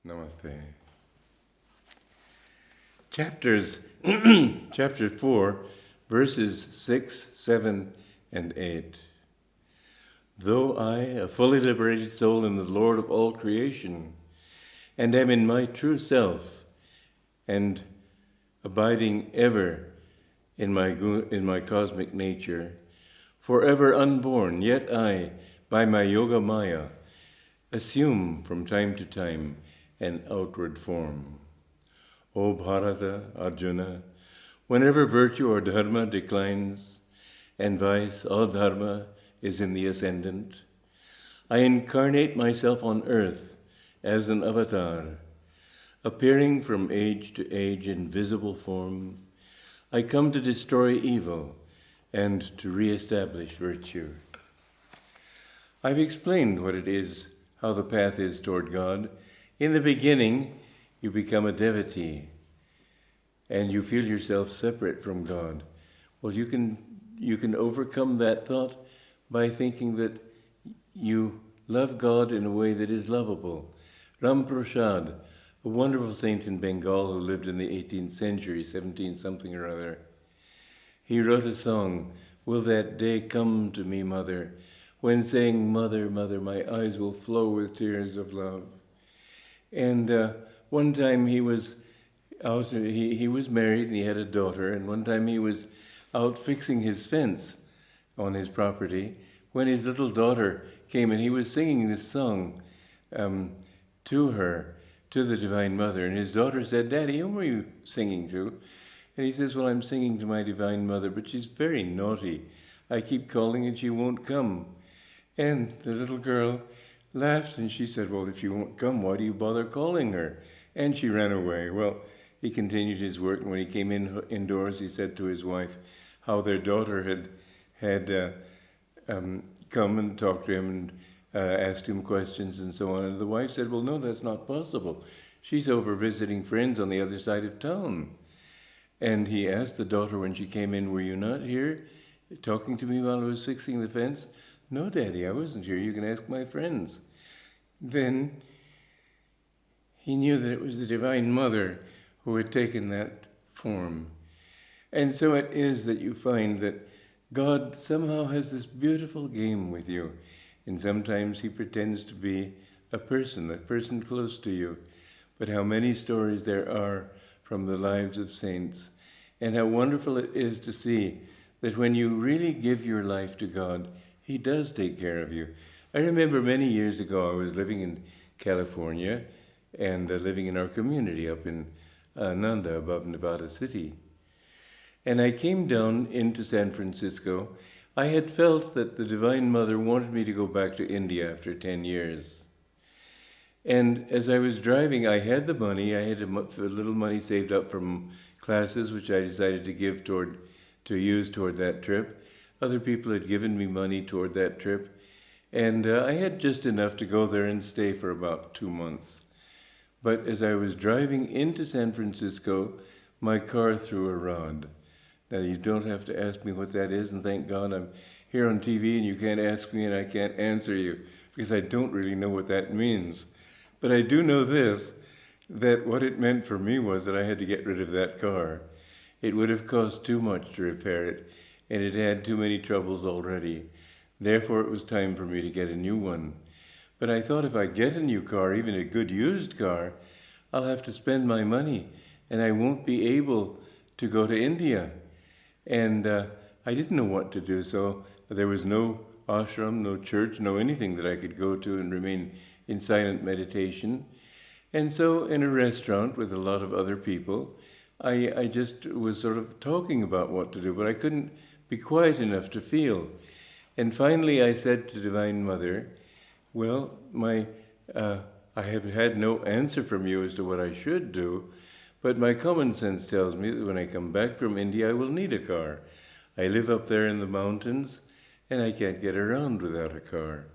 Namaste. Chapter 4, verses 6, 7, and 8. Though I, a fully liberated soul, am the Lord of all creation, and am in my true self, and abiding ever in my cosmic nature, forever unborn, yet I, by my yoga maya, assume from time to time an outward form. O Bharata, Arjuna, whenever virtue or dharma declines, and vice, adharma, is in the ascendant, I incarnate myself on earth as an avatar, appearing from age to age in visible form. I come to destroy evil and to re-establish virtue. I've explained what it is, how the path is toward God. In the beginning, you become a devotee, and you feel yourself separate from God. Well, you can overcome that thought by thinking that you love God in a way that is lovable. Ram Prasad, a wonderful saint in Bengal who lived in the 18th century, 17 something or other, he wrote a song, "Will that day come to me, mother, when saying, 'Mother, mother, my eyes will flow with tears of love.'" And one time he was out, he was married and he had a daughter, and one time he was out fixing his fence on his property when his little daughter came, and he was singing this song to her, to the Divine Mother. And his daughter said, "Daddy, whom are you singing to?" And he says, "Well, I'm singing to my Divine Mother, but she's very naughty. I keep calling and she won't come." And the little girl laughed and she said, "Well, if she won't come, why do you bother calling her?" And she ran away. Well, he continued his work, and when he came indoors, he said to his wife how their daughter had come and talked to him and asked him questions and so on. And the wife said, "Well, no, that's not possible. She's over visiting friends on the other side of town." And he asked the daughter when she came in, "Were you not here talking to me while I was fixing the fence?" "No, Daddy, I wasn't here. You can ask my friends." Then he knew that it was the Divine Mother who had taken that form. And so it is that you find that God somehow has this beautiful game with you. And sometimes he pretends to be a person close to you. But how many stories there are from the lives of saints, and how wonderful it is to see that when you really give your life to God, he does take care of you. I remember many years ago I was living in California and living in our community up in Ananda above Nevada City. And I came down into San Francisco. I had felt that the Divine Mother wanted me to go back to India after 10 years. And as I was driving, I had the money. I had a little money saved up from classes, which I decided to use toward that trip. Other people had given me money toward that trip. And I had just enough to go there and stay for about 2 months. But as I was driving into San Francisco, my car threw a rod. Now, you don't have to ask me what that is, and thank God I'm here on TV and you can't ask me and I can't answer you, because I don't really know what that means. But I do know this, that what it meant for me was that I had to get rid of that car. It would have cost too much to repair it, and it had too many troubles already. Therefore, it was time for me to get a new one. But I thought, if I get a new car, even a good used car, I'll have to spend my money, and I won't be able to go to India. And I didn't know what to do, so there was no ashram, no church, no anything that I could go to and remain in silent meditation. And so in a restaurant with a lot of other people, I just was sort of talking about what to do, but I couldn't be quiet enough to feel. And finally I said to Divine Mother, "Well, I have had no answer from you as to what I should do, but my common sense tells me that when I come back from India, I will need a car. I live up there in the mountains, and I can't get around without a car."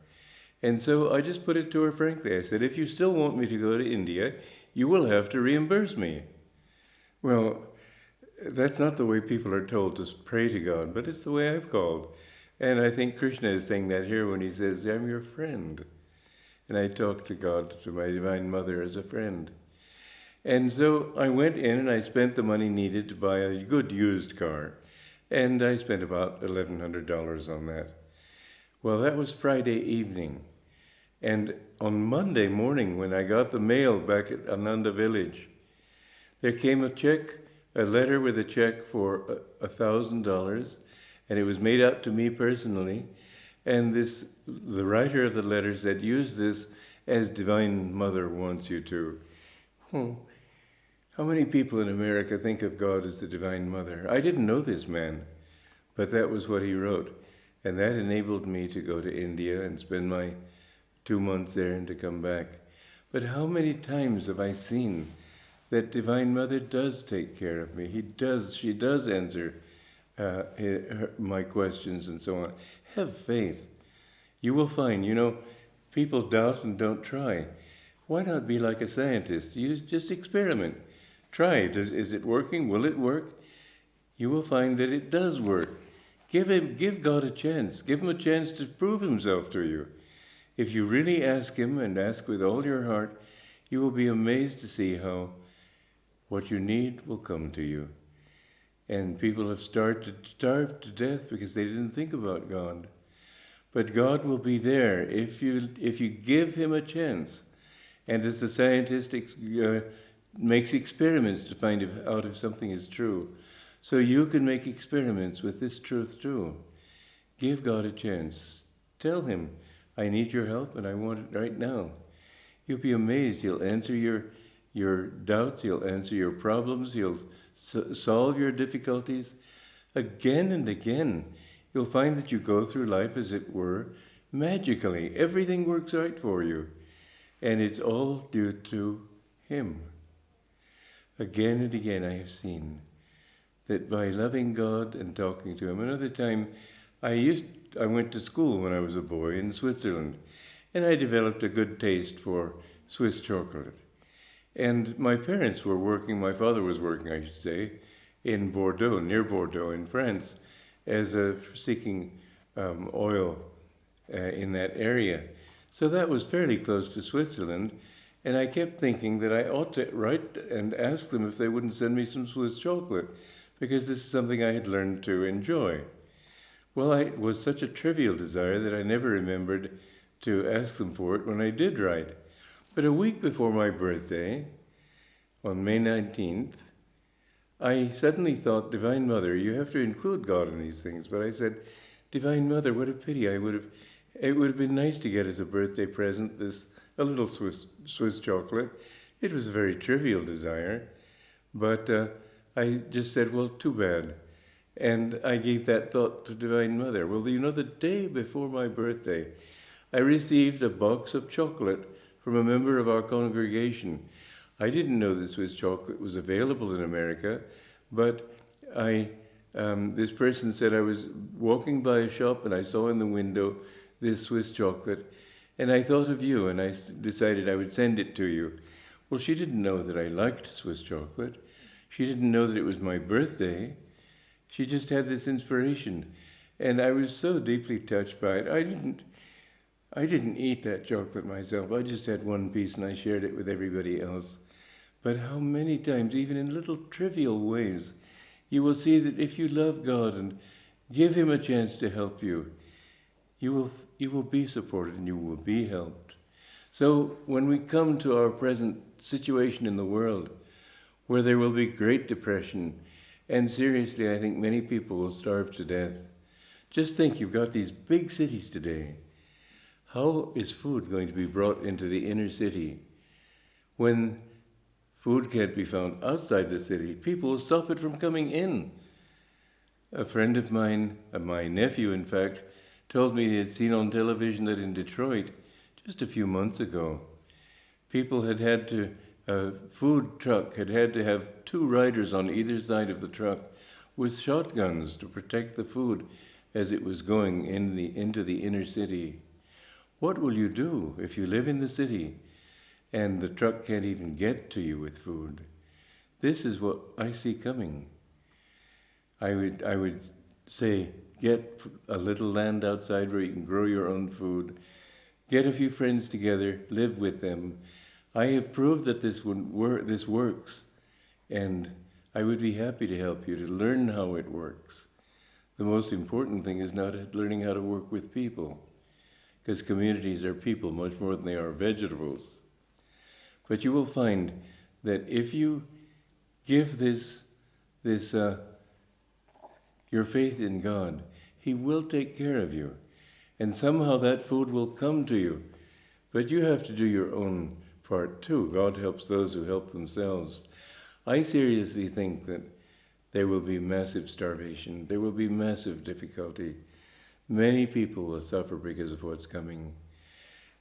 And so I just put it to her frankly. I said, "If you still want me to go to India, you will have to reimburse me." Well, that's not the way people are told to pray to God, but it's the way I've called. And I think Krishna is saying that here when he says, "I'm your friend." and I talked to God, to my Divine Mother as a friend. And so I went in and I spent the money needed to buy a good used car. And I spent about $1,100 on that. Well, that was Friday evening. And on Monday morning, when I got the mail back at Ananda village, there came a letter with a check for $1,000, and it was made out to me personally. And the writer of the letter said, use this as Divine Mother wants you to. How many people in America think of God as the Divine Mother? I didn't know this man, but that was what he wrote. And that enabled me to go to India and spend my 2 months there and to come back. But how many times have I seen that Divine Mother does take care of me? She does answer my questions and so on. Have faith. You will find, people doubt and don't try. Why not be like a scientist? You just experiment. Try it. Is it working? Will it work? You will find that it does work. Give God a chance. Give him a chance to prove himself to you. If you really ask him and ask with all your heart, you will be amazed to see how what you need will come to you. And people have starved to death because they didn't think about God. But God will be there if you give him a chance. And as the scientist makes experiments to find out if something is true, so you can make experiments with this truth too. Give God a chance. Tell him, I need your help and I want it right now. You'll be amazed. He'll answer your doubts. He'll answer your problems. He'll solve your difficulties. Again and again, you'll find that you go through life, as it were, magically. Everything works right for you. And it's all due to him. Again and again I have seen that by loving God and talking to him. Another time, I went to school when I was a boy in Switzerland, and I developed a good taste for Swiss chocolate. And my parents were working, my father was working, I should say, in Bordeaux, near Bordeaux in France, seeking oil in that area. So that was fairly close to Switzerland, and I kept thinking that I ought to write and ask them if they wouldn't send me some Swiss chocolate, because this is something I had learned to enjoy. Well, it was such a trivial desire that I never remembered to ask them for it when I did write. But a week before my birthday, on May 19th, I suddenly thought, Divine Mother, you have to include God in these things. But I said, Divine Mother, what a pity. It would have been nice to get as a birthday present a little Swiss chocolate. It was a very trivial desire, but I just said, well, too bad. And I gave that thought to Divine Mother. Well, the day before my birthday, I received a box of chocolate from a member of our congregation. I didn't know that Swiss chocolate was available in America, but this person said I was walking by a shop and I saw in the window this Swiss chocolate, and I thought of you, and I decided I would send it to you. Well, she didn't know that I liked Swiss chocolate. She didn't know that it was my birthday. She just had this inspiration, and I was so deeply touched by it. I didn't eat that chocolate myself. I just had one piece and I shared it with everybody else. But how many times, even in little trivial ways, you will see that if you love God and give him a chance to help you, you will be supported and you will be helped. So when we come to our present situation in the world, where there will be great depression, and seriously, I think many people will starve to death. Just think, you've got these big cities today. How is food going to be brought into the inner city? When food can't be found outside the city, people will stop it from coming in. A friend of mine, my nephew in fact, told me he had seen on television that in Detroit, just a few months ago, people a food truck had to have 2 riders on either side of the truck with shotguns to protect the food as it was going into the inner city. What will you do if you live in the city and the truck can't even get to you with food? This is what I see coming. I would say, get a little land outside where you can grow your own food, Get a few friends together, live with them. I have proved that this works, and I would be happy to help you to learn how it works. The most important thing is not learning how to work with people, because communities are people much more than they are vegetables. But you will find that if you give your faith in God, He will take care of you. And somehow that food will come to you. But you have to do your own part too. God helps those who help themselves. I seriously think that there will be massive starvation. There will be massive difficulty. Many people will suffer because of what's coming.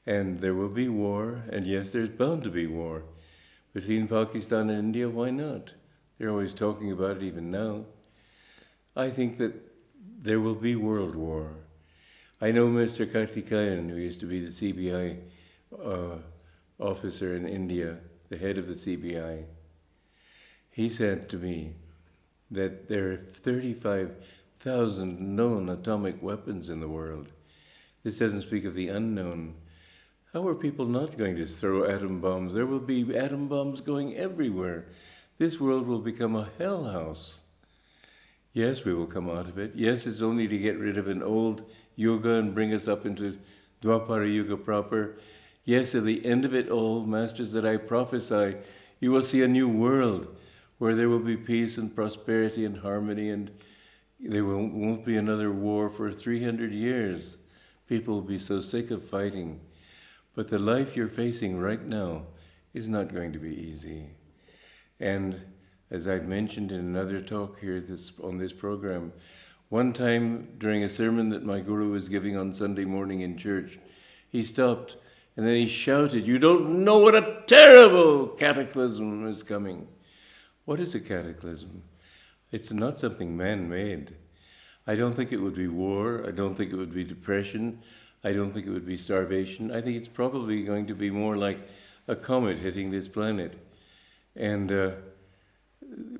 And there will be war, and yes, there's bound to be war. Between Pakistan and India, why not? They're always talking about it even now. I think that there will be world war. I know Mr. Karthikeyan, who used to be the CBI officer in India, the head of the CBI. He said to me that there are 35,000 known atomic weapons in the world. This doesn't speak of the unknown. How are people not going to throw atom bombs? There will be atom bombs going everywhere. This world will become a hell house. Yes, we will come out of it. Yes, it's only to get rid of an old yuga and bring us up into Dwapara Yuga proper. Yes, at the end of it all, Masters, that I prophesy, you will see a new world where there will be peace and prosperity and harmony, and there won't be another war for 300 years. People will be so sick of fighting. But the life you're facing right now is not going to be easy. And as I've mentioned in another talk here on this program, one time during a sermon that my guru was giving on Sunday morning in church, he stopped and then he shouted, "You don't know what a terrible cataclysm is coming." What is a cataclysm? It's not something man-made. I don't think it would be war. I don't think it would be depression. I don't think it would be starvation. I think it's probably going to be more like a comet hitting this planet. And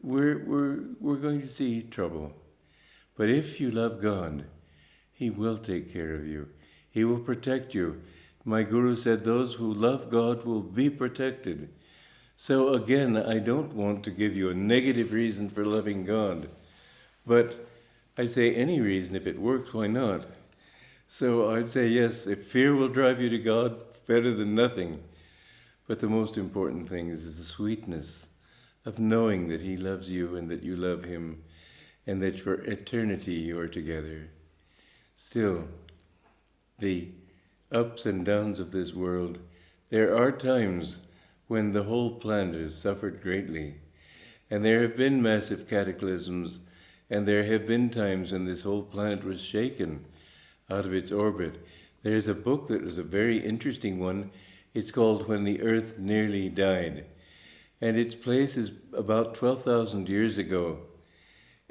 we're going to see trouble. But if you love God, He will take care of you. He will protect you. My guru said those who love God will be protected. So again, I don't want to give you a negative reason for loving God, but I say any reason, if it works, why not? So I'd say yes, if fear will drive you to God, better than nothing. But the most important thing is the sweetness of knowing that He loves you and that you love Him, and that for eternity you are together. Still, the ups and downs of this world, there are times when the whole planet has suffered greatly, and there have been massive cataclysms, and there have been times when this whole planet was shaken out of its orbit. There's a book that was a very interesting one. It's called When the Earth Nearly Died, and its place is about 12,000 years ago,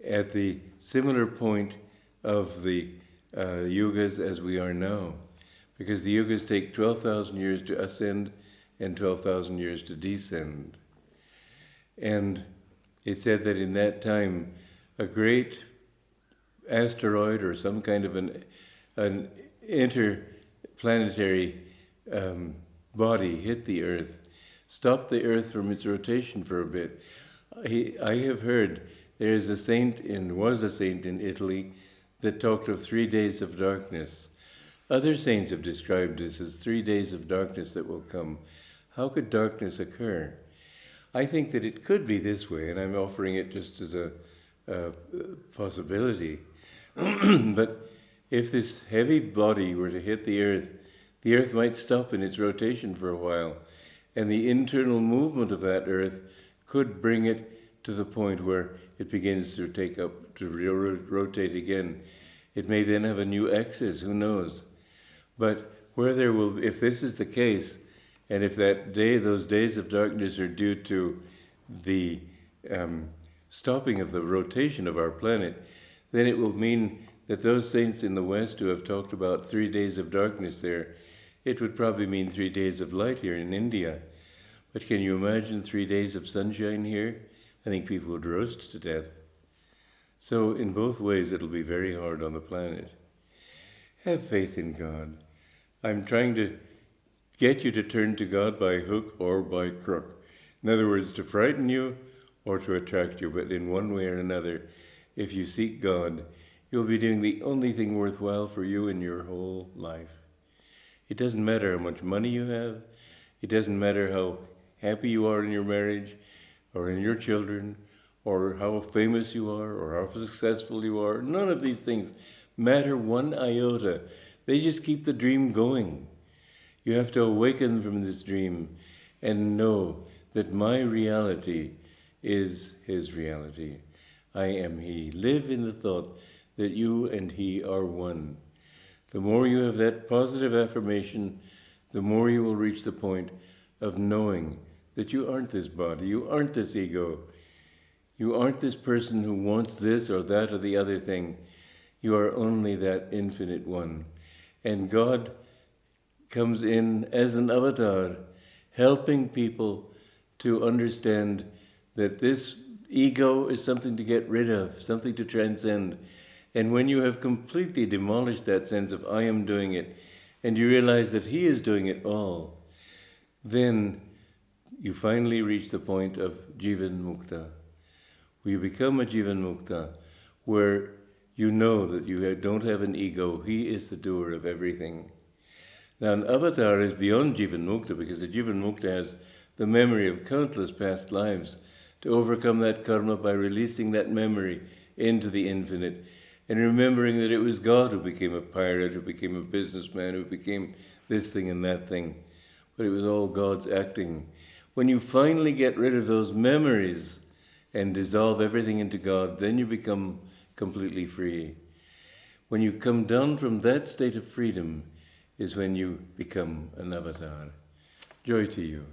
at the similar point of the yugas as we are now, because the yugas take 12,000 years to ascend and 12,000 years to descend. And it said that in that time, a great asteroid or some kind of an interplanetary body hit the Earth, stopped the Earth from its rotation for a bit. I have heard there is was a saint in Italy that talked of 3 days of darkness. Other saints have described this as 3 days of darkness that will come. How could darkness occur? I think that it could be this way, and I'm offering it just as a possibility. But if this heavy body were to hit the Earth might stop in its rotation for a while, and the internal movement of that Earth could bring it to the point where it begins to rotate again. It may then have a new axis, who knows? But if this is the case, and if those days of darkness are due to the stopping of the rotation of our planet, then it will mean that those saints in the West who have talked about 3 days of darkness there, it would probably mean 3 days of light here in India. But can you imagine 3 days of sunshine here? I think people would roast to death. So in both ways, it'll be very hard on the planet. Have faith in God. I'm trying to get you to turn to God by hook or by crook. In other words, to frighten you or to attract you, but in one way or another, if you seek God, you'll be doing the only thing worthwhile for you in your whole life. It doesn't matter how much money you have. It doesn't matter how happy you are in your marriage or in your children or how famous you are or how successful you are. None of these things matter one iota. They just keep the dream going. You have to awaken from this dream and know that my reality is his reality. I am he. Live in the thought that you and he are one. The more you have that positive affirmation, the more you will reach the point of knowing that you aren't this body, you aren't this ego, you aren't this person who wants this or that or the other thing. You are only that infinite one. And God comes in as an avatar, helping people to understand that this ego is something to get rid of, something to transcend. And when you have completely demolished that sense of I am doing it, and you realize that he is doing it all, then you finally reach the point of Jivan Mukta. You become a Jivan Mukta, where you know that you don't have an ego. He is the doer of everything. Now, an avatar is beyond Jivan Mukta, because the Jivan Mukta has the memory of countless past lives to overcome that karma by releasing that memory into the infinite and remembering that it was God who became a pirate, who became a businessman, who became this thing and that thing. But it was all God's acting. When you finally get rid of those memories and dissolve everything into God, then you become completely free. When you come down from that state of freedom is when you become an avatar. Joy to you.